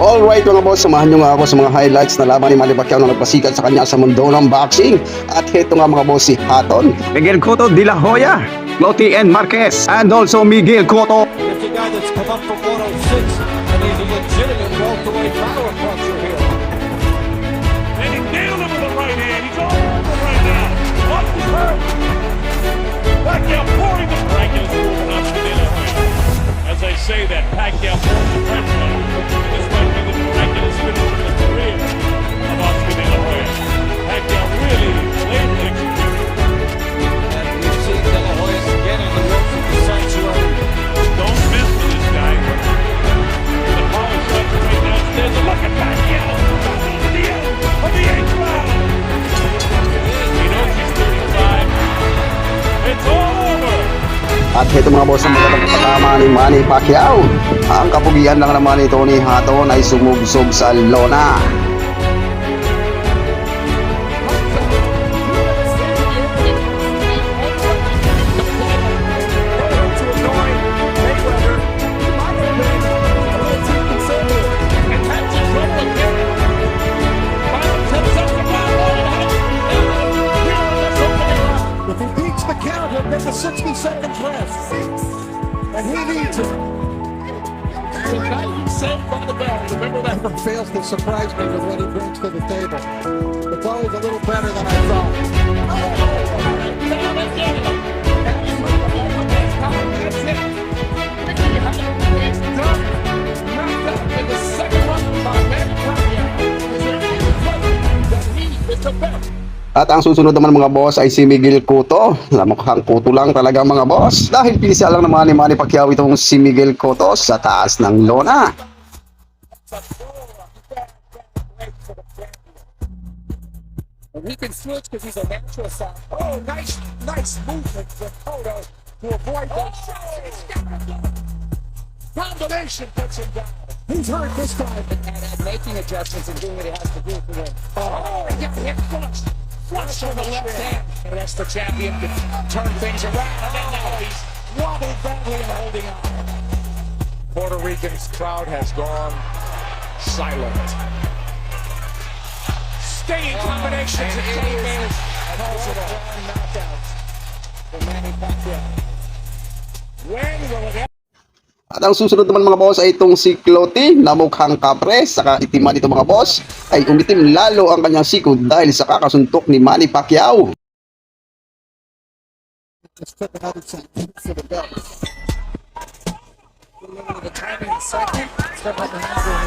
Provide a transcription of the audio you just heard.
Alright mga boss, samahan nyo nga ako sa mga highlights na laban ni Manny Pacquiao na nagpasikat sa kanya sa mundo ng boxing. At heto nga mga boss, si Hatton, Miguel Cotto de la Hoya, Loti N. Marquez, and also Miguel Cotto. It's a guy that's come up from 106, and he's a legitimate welterweight power puncher here. And he nailed him with the right hand. He's all over right now. Off the curve. Pacquiao pouring the Miraculous moving up to the other way. As I say that, Pacquiao pouring the pressure on him. This might be the miraculous finish of the career of Oscar De La Hoya. Pacquiao really blatantly executed. And we've seen De La Hoya again in the ropes of the sanctuary. Don't mess with this guy. The power shots right downstairs. And look at Pacquiao. Top over the end of the 8th round. He knows he's 35. It's all over. at heto mga boss ang magandang patama ni Manny Pacquiao. Ang kapugian lang naman ito ni Hatton ay sumubsob sa lona. If he beats the count, he'll get the 60 seconds rest. And he needs it. Saved by the bell. Remember that from fails to surprise me with what he brings to the table. It's always a little better than I thought. At ang susunod naman mga boss ay si Miguel Cotto. Mukhang Cotto lang talaga mga boss. Dahil pinisa lang naman ni Manny Pacquiao itong si Miguel Cotto sa taas ng lona. And he can switch because he's a natural side. Oh, nice movement from Cotto to avoid those shots. Combination puts him down. He's hurt this time. And making adjustments and doing what he has to do for him. Oh, he got hit flush. Flush on the left hand. And that's the champion to turn things around. And then now he's wobbled badly and holding on. Puerto Rican's crowd has gone silent. Stinging combinations of takedowns. Calls it off. Knockouts for Manny Pacquiao. When will it end? At ang susunod naman mga boss ay itong si Cloty na mukhang kapre. Saka itiman ito mga boss ay umitim lalo ang kanyang sikod dahil sa kakasuntok ni Manny Pacquiao. Let's put another set for the belt. The timing second. Step up the hands.